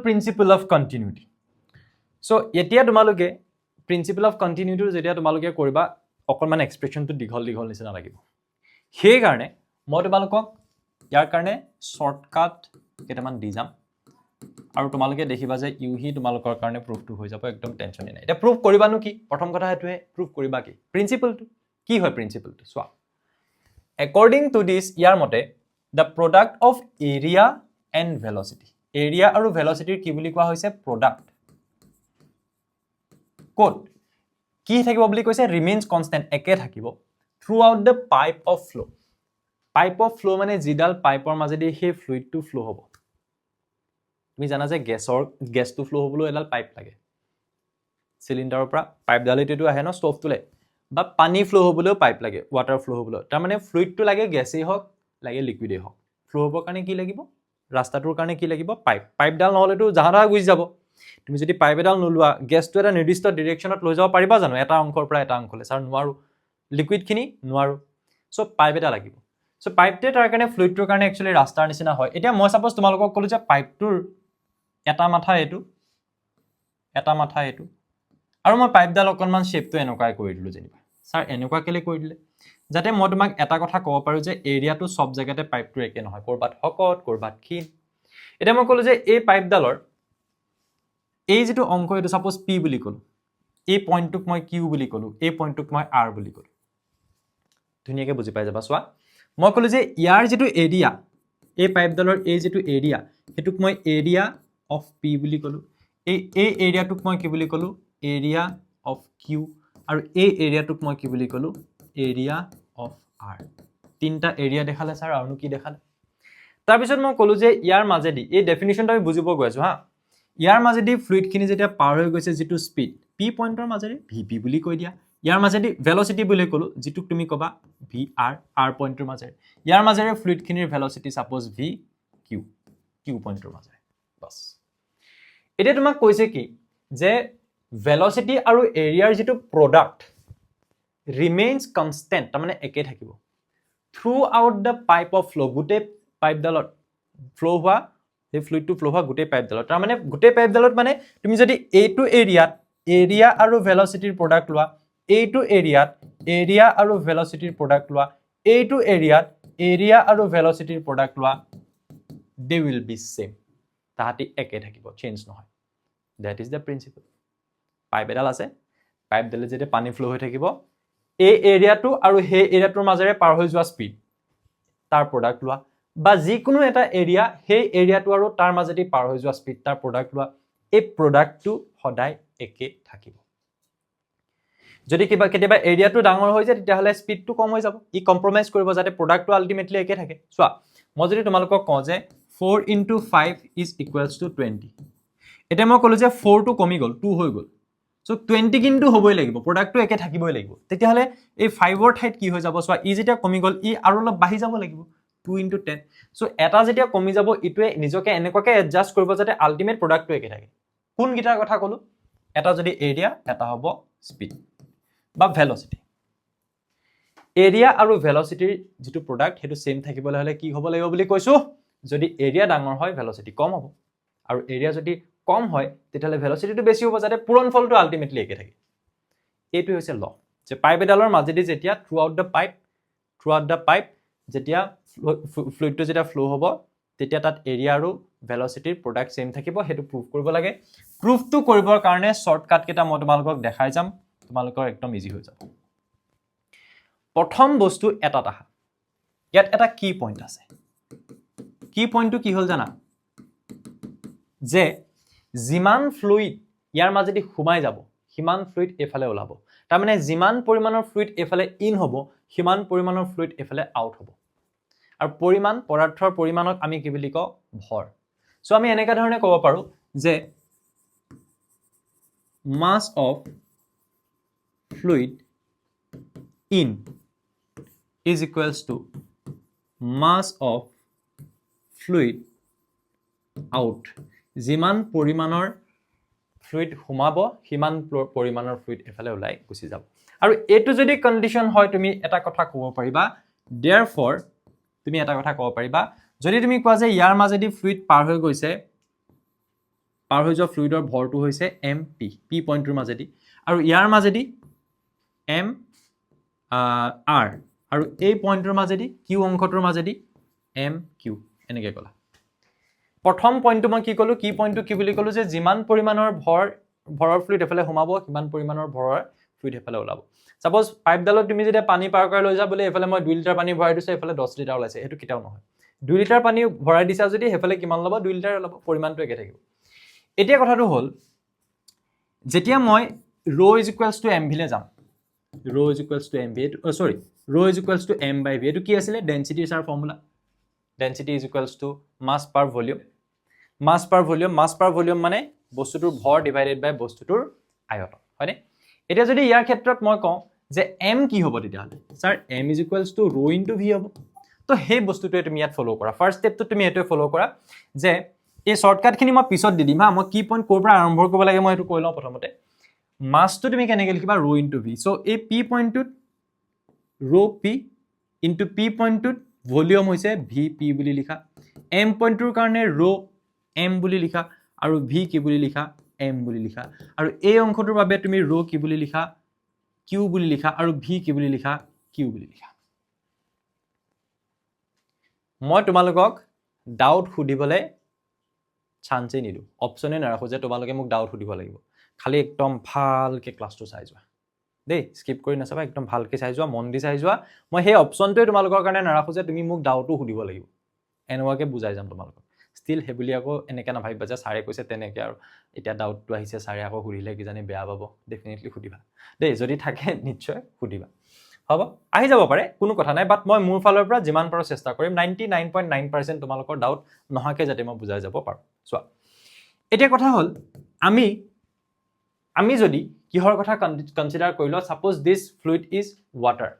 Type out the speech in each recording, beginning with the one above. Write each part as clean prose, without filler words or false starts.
principle of continuity so এতিয়া তোমালোকে principle of continuity যেতিয়া তোমালোকে কৰিবা অকণমান এক্সপ্ৰেছনটো দীঘল দীঘল নিচিনা লাগিব সেই কাৰণে মই তোমালোকক ইয়াৰ কাৰণে শৰ্টকাট কেইটামান দি যাম আৰু তোমালোকে দেখিবা যে ইউহি তোমালোকৰ কাৰণে প্ৰুফটো হৈ যাব একদম টেনচন নাই এটা প্ৰুফ কৰিবানো কি প্ৰথম কথা হেতুৱে প্ৰুফ কৰিবা কি প্ৰিন্সিপলটো কি হয় প্ৰিন্সিপলটো সোৱা according to this ইয়াৰ মতে the product of area and velocity area আৰু velocity কি বুলি কোৱা হৈছে product কোড কি থাকিব বুলি কৈছে remains constant একে থাকিব throughout the pipe of flow মানে জিডাল পাইপৰ মাজেদি সেই ফ্লুইডটো ফ্লো হ'ব তুমি জানা যে গেছটো ফ্লো হ'বলৈ এডাল পাইপ লাগে সিলিন্ডাৰৰ পৰা পাইপ ডালিটো আহে ন ষ্টভটোলে বা পানী ফ্লো হ'বলৈও পাইপ লাগে ওয়াটাৰ ফ্লো হ'বলৈ তাৰ মানে ফ্লুইডটো লাগে গেছেই হওক লাগে লিকুইডেই হওক ফ্লো হ'বৰ কাৰণে কি লাগিব ৰাস্তাটোৰ কাৰণে কি লাগিব পাইপ ডাল নহলেতো জাহানা গুজি যাব তুমি যদি পাইপ এডাল নলোৱা গেছটো এটা নিৰ্দিষ্ট ডাইৰেকচনত লৈ যাব পাৰিবা জানো এটা অংশৰ পৰা এটা অংশলৈ স্যাৰ নোৱাৰো লিকুইড খিনি নোৱাৰো সো পাইপ এটা লাগিব সো পাইপতে তাৰ কাৰণে ফ্লুইডটোৰ কাৰণে একচুয়ালি ৰাস্তাৰ নিচিনা হয় এতিয়া মই সাপোজ তোমালোকক কলো যে পাইপটোৰ এটা মাথা এটো আৰু মই পাইপডাল অকনমান শেপটো এনেকুৱাই কৰি দিলো যেনিবা স্যাৰ এনেকুৱা কেলে কৰি দিলে যাতে মই তোমাক এটা কথা ক'ব পাৰো যে এৰিয়াটো সব জায়গাতে পাইপটো একে নহয় কৰবাত হকত কৰবাত ক্ষীণ এটা মই কলো যে এই পাইপডালৰ এই যেটো অংক এটো সাপোজ পি বুলি কলো এই পইণ্টটোক মই কিউ বুলি কলো এই পইণ্টটোক মই আৰ বুলি কলো ধুনিয়াকে বুজি পাই যাবা সোৱা মই কলো যে ইয়াৰ যেটো এৰিয়া এই পাইপডালৰ এই যেটো এৰিয়া হেতুক মই এৰিয়া অফ পি বুলি কলো এই এৰিয়াটোক মই কি বুলি কলো এৰিয়া অফ কিউ আৰু এই এৰিয়াটোক মই কি বুলি কলো এৰিয়া অফ আৰ তিনটা এৰিয়া দেখালে স্যাৰ আৰু কি দেখালে তাৰ পিছত মই কলো যে ইয়াৰ মাজেদি এই ডেফিনিশনটো আমি বুজিব গৈছো হা ইয়াৰ মাজেদি ফ্লুইড খিনি যেতিয়া পাৰ হৈ গৈছে যেটো স্পিড পি পইণ্টৰ মাজেদি ভিপি বুলি কৈ দিয়া ইয়াৰ মাজেদি ভেলোসিটি বুলি কলো যেটো তুমি কবা ভি আৰ পইণ্টৰ মাজেৰে ইয়াৰ মাজেৰে ফ্লুইড খিনিৰ ভেলোসিটি সাপোজ ভি কিউ পইণ্টৰ মাজেৰে বাস এতিয়া তোমাক কৈছে কি যে velocity আৰু এৰিয়াৰ যেটো প্ৰডাক্ট remains constant তাৰ মানে একে থাকিব throughout the pipe of flow গুটে পাইপ ডালত ফ্লো হোৱা এই ফ্লুইডটো ফ্লো হোৱা গুটে পাইপ ডালত তাৰ মানে গুটে পাইপ ডালত মানে তুমি যদি এইটো এৰিয়াত এৰিয়া আৰু ভেলোসিটিৰ প্ৰডাক্ট লোৱা এইটো এৰিয়াত এৰিয়া আৰু ভেলোসিটিৰ প্ৰডাক্ট লোৱা এইটো এৰিয়াত এৰিয়া আৰু ভেলোসিটিৰ প্ৰডাক্ট লোৱা they will be same তাহাতি একে থাকিব চেঞ্জ নহয় that is the principle pipe এডাল আছে পাইপ ডালে যেতে পানী ফ্লো হৈ থাকিব এই এৰিয়াটো আৰু হে এৰিয়াটোৰ মাজেৰে পাৰ হৈ যোৱা স্পিড তাৰ প্ৰডাক্ট লোৱা বা যিকোনো এটা এৰিয়া হে এৰিয়াটো আৰু তাৰ মাজেদি পাৰ হৈ যোৱা স্পিড তাৰ প্ৰডাক্ট লোৱা এই প্ৰডাক্টটো সদায় একে থাকিব যদি কিবা কেতিয়াবা এৰিয়াটো ডাঙৰ হৈ যায় তেতিয়া হলে স্পিডটো কম হৈ যাব ই কম্প্ৰমাইজ কৰিব যাতে প্ৰডাক্টটো আলটিমেটলি একে থাকে সোৱা মই যদি তোমালোকক কওঁ যে 4 * 5 is equals to 20 এটা মই কলো যে 4 টো কমি গল 2 হৈ গল সো 20 কিন্তু হবই লাগিব প্ৰডাক্টটো একে থাকিবই লাগিব তেতিয়া হলে এই 5 ৰ ঠাইত কি হৈ যাব সোৱা ই যেতিয়া কমি গল ই আৰু অলপ বাঢ়ি যাব লাগিব 2 * 10 সো এটা যেতিয়া কমি যাব ইটোৱে নিজকে এনেকুৱাকে এডজাস্ট কৰিব যাতে আলটিমেট প্ৰডাক্টটো একে থাকে কোন গিটাৰ কথা কলো এটা যদি এৰিয়া এটা হ'ব স্পিড বা ভেলোসিটি এৰিয়া আৰু ভেলোসিটিৰ যেটো প্ৰডাক্ট হেতু সেম থাকিবলৈ হলে কি হ'ব লাগিব বুলি কৈছো যদি এৰিয়া ডাঙৰ হয় ভেলোসিটি কম হ'ব আৰু এৰিয়া যদি কম হয় তেতিয়ালে ভেলোসিটিটো বেছি হ'ব যাতে পূৰণ ফলটো আলটিমেটলি একে থাকে এটো হৈছে ল যে পাইপ এডালৰ মাজেদি যেতিয়া থ্ৰুআউট দা পাইপ যেতিয়া ফ্লুইডটো যেতিয়া ফ্লো হ'ব তেতিয়া তাত এৰিয়া আৰু ভেলোসিটিৰ প্ৰডাক্ট সেম থাকিব হেতু প্ৰুফ কৰিব লাগে প্ৰুফটো কৰিবৰ কাৰণে শৰ্টকাট কেটা মই তোমালোকক দেখাই যাম তোমালোকৰ একদম ইজি হৈ যাব প্ৰথম বস্তু এটা ইয়াত এটা কি পইণ্ট আছে কি পইণ্টটো কি হল জানা যে জিমান ফ্লুইড ইয়াৰ মাজেদি ঘুমাই যাব হিমান ফ্লুইড এফালে ওলাব তাৰ মানে জিমান পৰিমাণৰ ফ্লুইড এফালে ইন হ'ব হিমান পৰিমাণৰ ফ্লুইড এফালে আউট হ'ব আৰু পৰিমাণ পদাৰ্থৰ পৰিমাণক আমি কি বুলি কওঁ ভৰ সো আমি এনেকা ধৰণে ক'ব পাৰো যে mass of fluid in is equals to mass of fluid out জিমান পৰিমাণৰ ফ্লুইড হুমাব হিমান পৰিমাণৰ ফ্লুইড এফালে ওলাই গুছি যাব আৰু এটো যদি কন্ডিশন হয় তুমি এটা কথা ক'ব পাৰিবা therefore তুমি এটা কথা ক'ব পাৰিবা যদি তুমি কোৱা যে ইয়াৰ মাজেদি ফ্লুইড পাৰ হৈ গৈছে পাৰ হৈ যোৱা ফ্লুইডৰ ভৰটো হৈছে এম পি পি পইণ্টটোৰ মাজেদি আৰু ইয়াৰ মাজেদি এম আৰ আৰু এই পইণ্টটোৰ মাজেদি কিউ অংশটোৰ মাজেদি এম কিউ এনেকৈ ক'লা প্ৰথম পইণ্টটো মই কি ক'লো কি পইণ্টটো কি বুলি ক'লো যে যিমান পৰিমাণৰ ভৰৰ ফ্লুইড এফালে সোমাব সিমান পৰিমাণৰ ভৰৰ ফ্লুইড এফালে ওলাব সাপোজ পাইপডালত তুমি যেতিয়া পানী পাৰ কৰি লৈ যা বোলে এফালে মই 2 লিটাৰ পানী ভৰাই দিছো এফালে 10 লিটাৰ ওলাইছে সেইটো কেতিয়াও নহয় 2 লিটাৰ পানী ভৰাই দিছা যদি হেফালে কিমান ল'ব 2 লিটাৰ ওলাব পৰিমাণটো একে থাকিব এতিয়া কথাটো হ'ল যেতিয়া মই rho is equals to mv লে যাম rho is equals to mv sorry rho is equals to m by v এটো কি আছিল density is R formula density is equals to mass per volume mass per volume মানে বস্তুটোৰ ভৰ divided বাই বস্তুটোৰ আয়তন হয়নে এতিয়া যদি ইয়াৰ ক্ষেত্ৰত মই কওঁ যে m কি হ'ব তেতিয়াহলে sir m is equals to rho into v হ'ব তো সেই বস্তুটোৱে তুমি ইয়াত ফলো কৰা ফাৰ্স্ট স্টেপটো তুমি এটো ফলো কৰা যে এই শৰ্টকাটখিনি মই পিছত দি দিম হা মই কি পইণ্ট কোৰ পৰা আৰম্ভ কৰিব লাগে মই এটো কৈ লওঁ প্ৰথমতে মাসটো তুমি কেনেকৈ লিখিবা rho into v সো এই p পইণ্টটোত rho p into p পইণ্টটোত ভলিউম হৈছে vp বুলি লিখা m পইণ্টটোৰ কাৰণে rho m বুলি লিখা আৰু v কি বুলি লিখা m বুলি লিখা আৰু এই অংশটোৰ বাবে তুমি rho কি বুলি লিখা q বুলি লিখা আৰু v কি বুলি লিখা q বুলি লিখা মই তোমালোকক ডাউট খুদিবলৈ চান্সে নিদু অপচনে নাৰাখো যে তোমালোকে মোক ডাউট খুদিব লাগিব খালি একদম ভালকে ক্লাছটো চাই যোৱা দেই স্কিপ কৰি নাচাবা একদম ভালকে চাই যোৱা মন দি চাই যোৱা মই সেই অপচনটোৱে তোমালোকৰ কাৰণে নাৰাখো যে তুমি মোক ডাউটটো খুদিব লাগিব এনেৱাকে বুজাই যাম তোমালোকক ষ্টিল হেবুলি আকৌ এনেকে না ভাবিবা যে সাৰে কৈছে তেনেকে আৰু এতিয়া ডাউটটো আহিছে সাৰে আকৌ খুদিলে কি জানি বেয়া পাব ডেফিনেটলি খুদিবা দেই যদি থাকে নিশ্চয় খুদিবা হ'ব আহি যাব পাৰে কোনো কথা নাই বাট মই মোৰ ফালৰ পৰা যিমান পাৰো চেষ্টা কৰিম 99.9% তোমালোকৰ ডাউট নহাকে যাতে মই বুজাই যাব পাৰো চোৱা এতিয়া কথা হ'ল আমি যদি কিহৰ কথা কনসিডাৰ কৰিলো suppose this fluid is water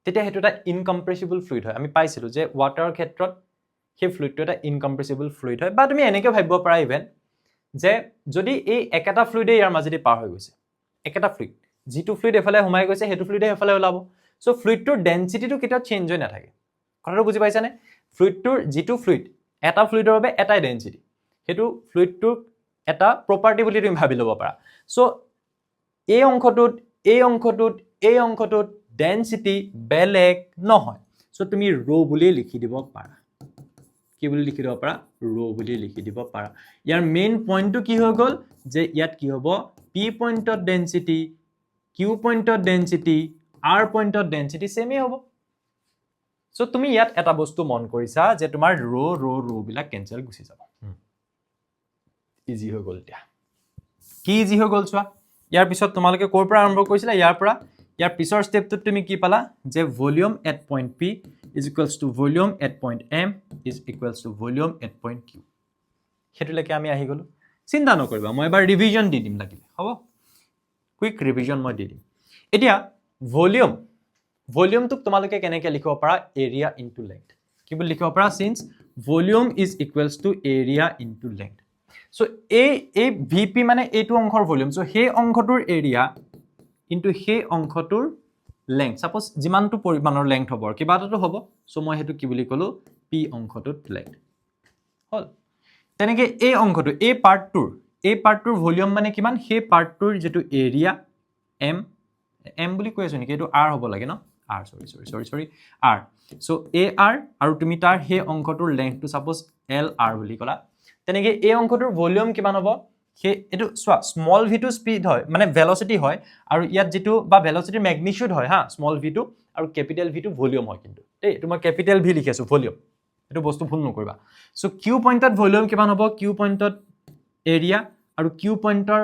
তেতিয়া হেতু এটা ইনকম্প্ৰেছিবল ফ্লুইড হয় আমি পাইছিলো যে ওয়াটাৰৰ ক্ষেত্ৰত সেই ফ্লুইডটো এটা ইনকম্প্ৰেছিবল ফ্লুইড হয় বা তুমি এনেকৈ ভাবিব পাৰা ইভেন যে যদি এই একেটা ফ্লুইডে ইয়াৰ মাজেদি পাৰ হৈ গৈছে একেটা ফ্লুইড যেটো ফ্লুইড এফালে সোমাই গৈছে হেতু ফ্লুইডে এফালে ওলাব সো ফ্লুইডটোৰ ডেনসিটিটো কেতিয়া চেঞ্জ হৈ নাথাকে কথাটো বুজি পাইছানে ফ্লুইডটোৰ যেটো ফ্লুইড এটা ফ্লুইডৰ বাবে এটাই ডেনসিটি হেতু ফ্লুইডটোৰ এটা প্ৰপাৰ্টি বুলি তুমি ভাবি ল'ব পাৰা সো এই অংশটোত ডেনসিটি বেলেগ নহয় সো তুমি rho বুলি লিখি দিব পাৰা কি বুলি লিখি দিব পাৰা rho বুলি লিখি দিব পাৰা ইয়াৰ মেইন পইণ্টটো কি হৈ গল যে ইয়াত কি হ'ব p পইণ্টত ডেনসিটি q পইণ্টত ডেনসিটি r পইণ্টত ডেনসিটি সেমে হ'ব সো তুমি ইয়াত এটা বস্তু মন কৰিছা যে তোমাৰ rho বিলাক কেনসেল গুছি যাব ইজি হৈ গল এতিয়া কি ইজি হৈ গল চোৱা ইয়াৰ পিছত তোমালোকে কোৰ পৰা আৰম্ভ কৰিছিলা ইয়াৰ পিছৰ স্টেপটোত তুমি কি পালা যে volume at point p is equals to volume at point m is equals to volume at point q হেতুলৈকে আমি আহি গলো চিন্তা নকৰিবা মই এবাৰ ৰিভিজন দি দিম লাগিলে হ'ব কুইক ৰিভিজন মই দি দিম এতিয়া ভলিউমটোক তোমালোকে কেনেকৈ লিখিব পাৰা এৰিয়া ইনটু লেংথ কি বুলি লিখিব পাৰা since volume is equals to area into length so এই ভিপি মানে এইটো অংশৰ ভলিউম সো সেই অংশটোৰ এৰিয়া ইনটু সেই অংশটোৰ লেংথ সাপোজ যিমানটো পৰিমাণৰ লেংথ হ'ব কিবা এটাটো হ'ব সো মই হেতু কি বুলি কলো পি অংশটোৰ লেংথ হল তেনেকে এই অংশটো এই পাৰ্টটোৰ ভলিউম মানে কিমান সেই পাৰ্টটোৰ যেটো এৰিয়া এম বুলি কৈ আছো নেকি এটো আৰ হ'ব লাগে ন আৰ সৰি আৰ সো এ আৰ আৰু তুমি তাৰ সেই অংশটোৰ লেংথটো সাপোজ এল আৰ বুলি কলা তেনেকে এই অংশটোৰ ভলিউম কিমান হ'ব হে এটো স্মল v টু স্পিড হয় মানে ভেলোসিটি হয় আৰু ইয়াত যেটো বা ভেলোসিটিৰ ম্যাগনিটিউড হয় হা স্মল v টু আৰু ক্যাপিটাল v টু ভলিউম হয় কিন্তু এই এটো মই ক্যাপিটাল v লিখি আছো ভলিউম এটো বস্তু ভুল নকৰিবা সো q পইণ্টত ভলিউম কিমান হ'ব q পইণ্টত এৰিয়া আৰু q পইণ্টৰ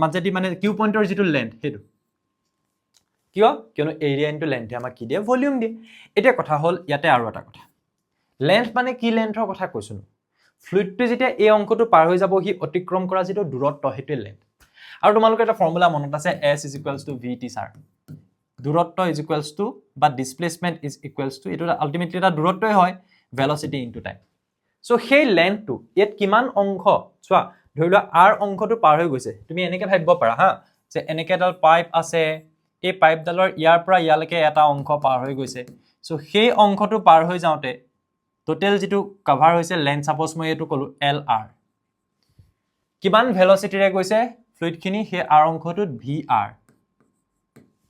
মাজেদি মানে q পইণ্টৰ যেটো লেন্থ হেতু কিয়নো এৰিয়া ইনটু লেন্থে আমাক কি দিয়ে ভলিউম দিয়ে এটা কথা হল ইয়াতে আৰু এটা কথা লেন্থ মানে কি লেন্থৰ কথা কৈছো ফ্লুইডটো যেতিয়া এই অংকটো পাৰ হৈ যাব হি অতিক্ৰম কৰা যেটো দূৰত্ব হেতু লেন্থ আৰু তোমালোকৰ এটা ফৰ্মুলা মনত আছে s = vt স্যাৰ দূৰত্ব বা ডিসপ্লেসমেন্ট এটো আলটিমেটলি এটা দূৰত্বই হয় ভেলোসিটি ইনটু টাইম সো সেই লেন্থটো ইয়াত কিমান অংশ চোৱা ধৰিলোৱা r অংশটো পাৰ হৈ গৈছে তুমি এনেকৈ ভাবিব পাৰা হা যে এনেকৈ এডাল পাইপ আছে এই পাইপডালৰ ইয়াৰ পৰা ইয়ালৈকে এটা অংশ পাৰ হৈ গৈছে সো সেই অংশটো পাৰ হৈ যাওঁতে টোটাল যেটো কভাৰ হৈছে লেন্থ সাপোজ মই এটো কলো এল আৰ কিমান ভেলোচিটিৰে গৈছে ফ্লুইডখিনি সেই r অংশটোত vr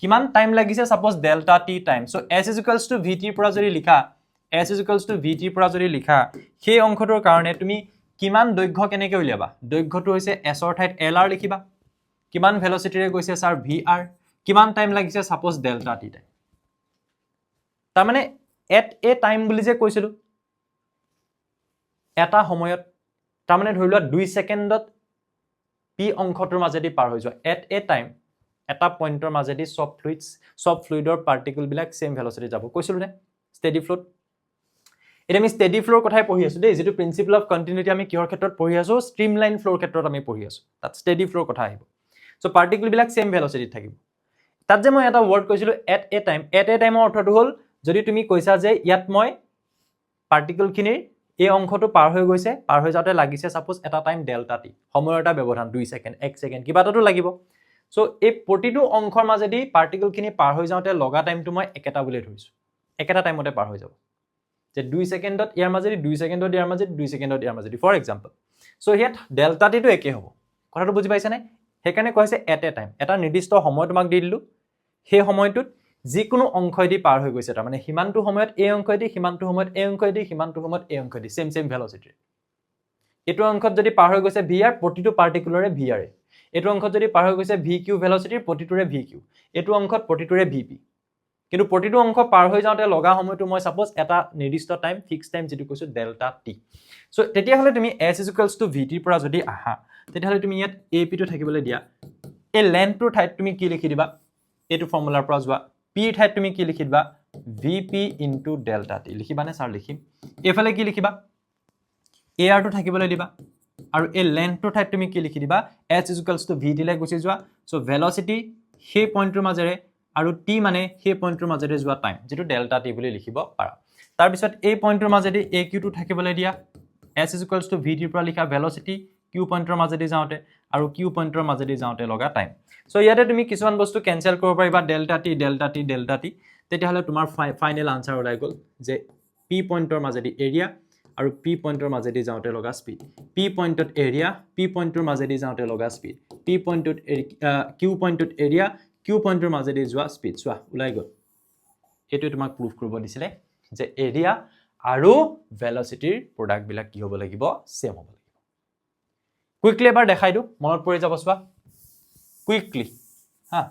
কিমান টাইম লাগিছে suppose delta t time so s = vt পৰা যদি লিখা s = vt পৰা যদি লিখা সেই অংশটোৰ কাৰণে তুমি কিমান দৈৰ্ঘ্য কেনেকৈ উলিয়াবা দৈৰ্ঘ্যটো হৈছে s ৰ ঠাইত lr লিখিবা কিমান ভেলোচিটিৰে গৈছে স্যাৰ vr কিমান টাইম লাগিছে সাপোজ ডেল্টা t টাইম তাৰ মানে এট এ টাইম বুলি যে কৈছিলো এটা সময়ত তাৰ মানে ধৰি লোৱা 2 সেকেন্ডত p অংশটোৰ মাজেদি পাৰ হৈ যোৱা এট এ টাইম এটা পইণ্টৰ মাজেদি সব ফ্লুইডৰ পাৰ্টিকল বিলাক সেম ভেলোচিটি যাব কৈছিলো নে স্টেডি ফ্লোত এটা আমি স্টেডি ফ্লোৰ কথাই পঢ়ি আছো দেই যেটো প্ৰিন্সিপল অফ কন্টিনিউটি আমি কিহৰ ক্ষেত্ৰত পঢ়ি আছো স্ট্ৰিমলাইন ফ্লোৰ ক্ষেত্ৰত আমি পঢ়ি আছো তাত স্টেডি ফ্লোৰ কথা আহিব সো পাৰ্টিকল বিলাক সেম ভেলোচিটিত থাকিব তাত যে মই এটা ওয়াৰ্ড কৈছিলো এট এ টাইমৰ অৰ্থটো হ'ল যদি তুমি কৈছা যে ইয়াত মই পাৰ্টিকল খিনিৰ এই অংশটো পাৰ হৈ গৈছে পাৰ হৈ যাওঁতে লাগিছে সাপোজ এটা টাইম ডেল্টা টি সময়ৰ এটা ব্যৱধান 2 সেকেন্ড 1 সেকেন্ড কিবা এটাটো লাগিব সো এই প্ৰতিটো অংশৰ মাজেদি পাৰ্টিকল খিনি পাৰ হৈ যাওঁতে লগা টাইমটো মই একেটা বুলি ধৰিছো একেটা টাইমতে পাৰ হৈ যাব যে 2 সেকেন্ডত ইয়াৰ মাজেদি 2 সেকেন্ডত ইয়াৰ মাজেদি 2 সেকেন্ডত ইয়াৰ মাজেদি ফৰ এক্সাম্পল সো হিয়াত ডেল্টা টি টো একে হ'ব কথাটো বুজি পাইছানে হেকাৰণে কৈছে এট এ টাইম এটা নিৰ্দিষ্ট সময় তোমাক দি দিলো সেই সময়টোত যিকোনো অংশইদি পাৰ হৈ গৈছে তাৰ মানে হিমানটো সময়ত এই অংশইদি হিমানটো সময়ত এই অংশইদি হিমানটো সময়ত এই অংশইদি সেম ভেলোচিটি এটো অংশত যদি পাৰ হৈ গৈছে vr প্ৰতিটো পাৰ্টিকুলৰে vr এটো অংশত যদি পাৰ হৈ গৈছে vq ভেলোচিটি প্ৰতিটোৰে vq এটো অংশত প্ৰতিটোৰে vp কিন্তু প্ৰতিটো অংশ পাৰ হৈ যাওঁতে লগা সময়টো মই সাপোজ এটা নিৰ্দিষ্ট টাইম ফিক্স টাইম যেটো কৈছো ডেল্টা টি সো তেতিয়া হলে তুমি s = vt পৰা যদি আহা তেতিয়া হলে তুমি ইয়াত ap টো থাকিবলৈ দিয়া এই লেন্থটোৰ ঠাইত তুমি কি লিখি দিবা এটো ফৰ্মুলাৰ পৰা যোৱা p ঠাইত তুমি কি লিখি দিবা vp * ডেল্টা টি লিখিবা নে স্যাৰ লিখিম এফালে কি লিখিবা ar টো থাকিবলৈ দিবা আৰু এই লেন্থটোৰ ঠাইত তুমি কি লিখি দিবা s = vt লৈ গুচি যোৱা সো ভেলোচিটি সেই পইণ্টৰ মাজেৰে আৰু t মানে সেই পইণ্টৰ মাজেৰে যোৱা টাইম যেটো ডেল্টা টি বুলি লিখিব পাৰা তাৰ পিছত এই পইণ্টৰ মাজেদি aq টো থাকিবলৈ দিয়া s = vt পৰা লিখা ভেলোচিটি q পইণ্টৰ মাজেদি যাওঁতে আৰু q পইণ্টৰ মাজেদি যাওঁতে লগা টাইম সো ইয়াতে তুমি কিছুমান বস্তু কেনসেল কৰিব পাৰিবা ডেল্টা টি তেতিয়া হলে তোমাৰ ফাইনাল আনসাৰ ওলাই গল যে p পইণ্টৰ মাজেদি এৰিয়া আৰু p পইণ্টৰ মাজেদি যাওঁতে লগা স্পিড p পইণ্টত এৰিয়া p পইণ্টৰ মাজেদি যাওঁতে লগা স্পিড p পইণ্টত q পইণ্টত এৰিয়া q পইণ্টৰ মাজেদি যোৱা স্পিড সোৱা ওলাই গল এটো তোমাক প্ৰুফ কৰিব দিছিলে যে এৰিয়া আৰু ভেলোচিটিৰ প্ৰডাক্ট বিলাক কি হ'ব লাগিব সেম হ'ব লাগিব কুইকলি এবাৰ দেখাই দিও মনত পৰি যাব সোৱা কুইকলি হা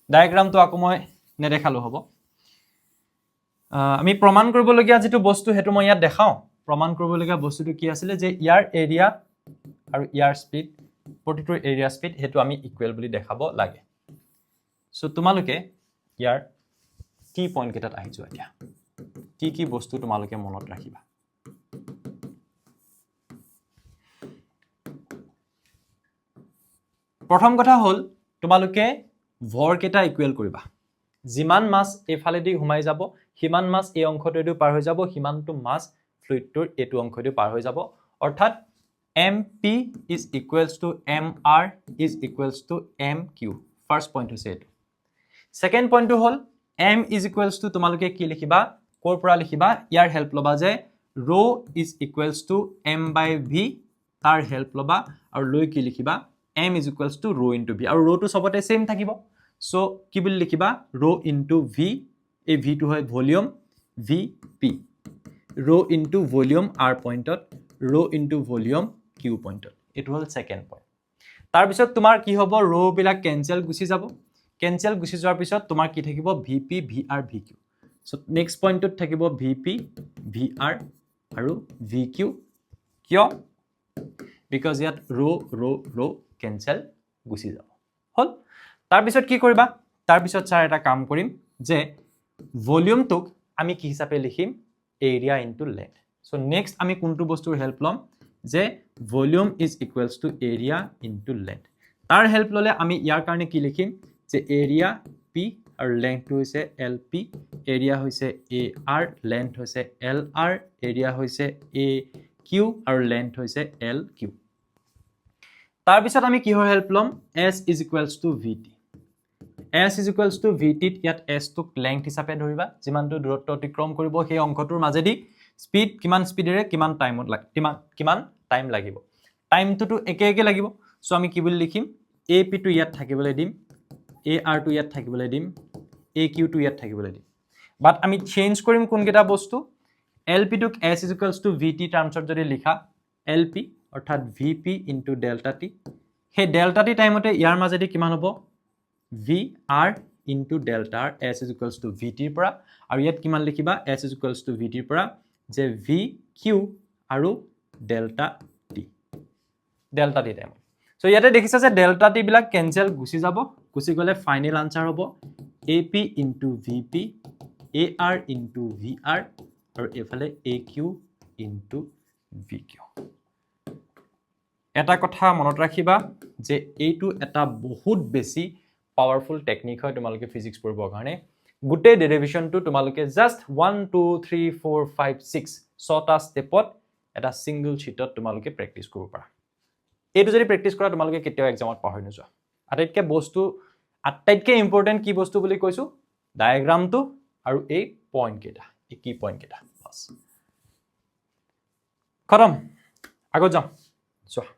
ডায়াগ্ৰামটো আকৌ মই নেদেখালো হ'ব আমি প্ৰমাণ কৰিবলগীয়া যেটো বস্তু হেতু মই ইয়াত দেখাও প্ৰমাণ কৰিবলগীয়া বস্তুটো কি আছিল যে ইয়াৰ এৰিয়া আৰু ইয়াৰ স্পিড প্ৰতিটোৰ এৰিয়া স্পিড হেতু আমি ইকুৱেল বুলি দেখাব লাগে সো তোমালোকে ইয়াৰ কি পইণ্ট কেটাত আহি যোৱা এতিয়া কি বস্তু তোমালোকে মনত ৰাখিবা প্ৰথম কথা হ'ল তোমালোকে ভৰ কেটা ইকুৱেল কৰিবা যিমান মাস এফালেদি ঘুমাই যাব হিমান মাস এই অংশটোদি পাৰ হৈ যাব হিমানটো মাস ফ্লুইডটোৰ এটো অংশটোদি পাৰ হৈ যাব অৰ্থাৎ mp = mr = mq first point হৈছে এটো সেকেন্ড পইণ্টটো হ'ল m তোমালোকে কি লিখিবা কোৰ পৰা লিখিবা ইয়াৰ হেল্প লবা যে rho = m/v তাৰ হেল্প লবা আৰু লৈ কি লিখিবা m = rho * v আৰু rho টো সবতে সেম থাকিব সো কি বুলি লিখিবা rho * v এই v টো হয় volume vp rho * volume r পইণ্টত rho * ভলিউম q পইণ্টত এটো হল সেকেন্ড পইণ্ট তাৰ পিছত তোমাৰ কি হ'ব rho বিলাক কেনসেল গুচি যাব কেনসেল গুচি যোৱাৰ পিছত তোমাৰ কি থাকিব vp vr vq so next পইণ্টত থাকিব vp vr আৰু vq কিয় because ইয়াত rho কেনসেল গুচি যাব হল তাৰ পিছত কি কৰিবা তাৰ পিছত স্যাৰ এটা কাম কৰিম যে ভলিউমটোক আমি কি হিচাপে লিখিম area into length so next আমি কোনটো বস্তুৰ হেল্প লম যে ভলিউম = এৰিয়া ইনটু লেন্থ তাৰ হেল্প ললে আমি ইয়াৰ কাৰণে কি লিখিম যে এৰিয়া p আৰু লেন্থটো হৈছে lp এৰিয়া হৈছে ar লেন্থ হৈছে lr এৰিয়া হৈছে aq আৰু লেন্থ হৈছে lq তাৰ পিছত আমি কিহৰ হেল্প লম s = vt s = vt ইয়াত s টোক লেন্থ হিচাপে ধৰিবা যিমানটো দূৰত্ব অতিক্ৰম কৰিব সেই অংশটোৰ মাজেদি স্পিড কিমান স্পিডেৰে কিমান টাইমত কিমান টাইম লাগিব টাইমটো একে একে লাগিব সো আমি কি বুলি লিখিম AP টো ইয়াত থাকিবলৈ দিম AR টো ইয়াত থাকিবলৈ দিম AQ টো ইয়াত থাকিবলৈ দিম বাট আমি চেঞ্জ কৰিম কোনকেইটা বস্তু LP টোক S = VT টাৰ্মছত যদি লিখা LP অৰ্থাৎ VP * ডেল্টা T সেই ডেল্টা T টাইমতে ইয়াৰ মাজেদি কিমান হ'ব VR * delta R S = VT ৰ পৰা আৰু ইয়াত কিমান লিখিবা S = VT ৰ পৰা যে VQ আৰু ডেল্টা T টাইম সো ইয়াতে দেখিছা যে ডেল্টা T বিলাক কেনসেল গুচি যাব গুচি গলে ফাইনাল আনসাৰ হ'ব AP * VP AR * VR আৰু এফালে AQ * VQ এটা কথা মনত ৰাখিবা যে এইটো এটা বহুত বেছি পাৱাৰফুল টেকনিক হয় তোমালোকে ফিজিক্স পঢ়িবৰ কাৰণে গোটেই ডেৰিভেশনটো তোমালোকে জাস্ট 1 2 3 4 5 6 ছটা ষ্টেপত এটা সিঙ্গল শীটত তোমালোকে প্ৰেক্টিস কৰিব পাৰা এইটো যদি প্ৰেক্টিস কৰা তোমালোকে কেতিয়াও এক্সামত পাহৰি নোযোৱা আটাইতকৈ ইম্পৰ্টেন্ট কি বস্তু বুলি কৈছো ডায়াগ্ৰামটো আৰু এই পইণ্ট কেইটা এই কি পইণ্ট কেইটা বাস খতম আগত যাম চোৱা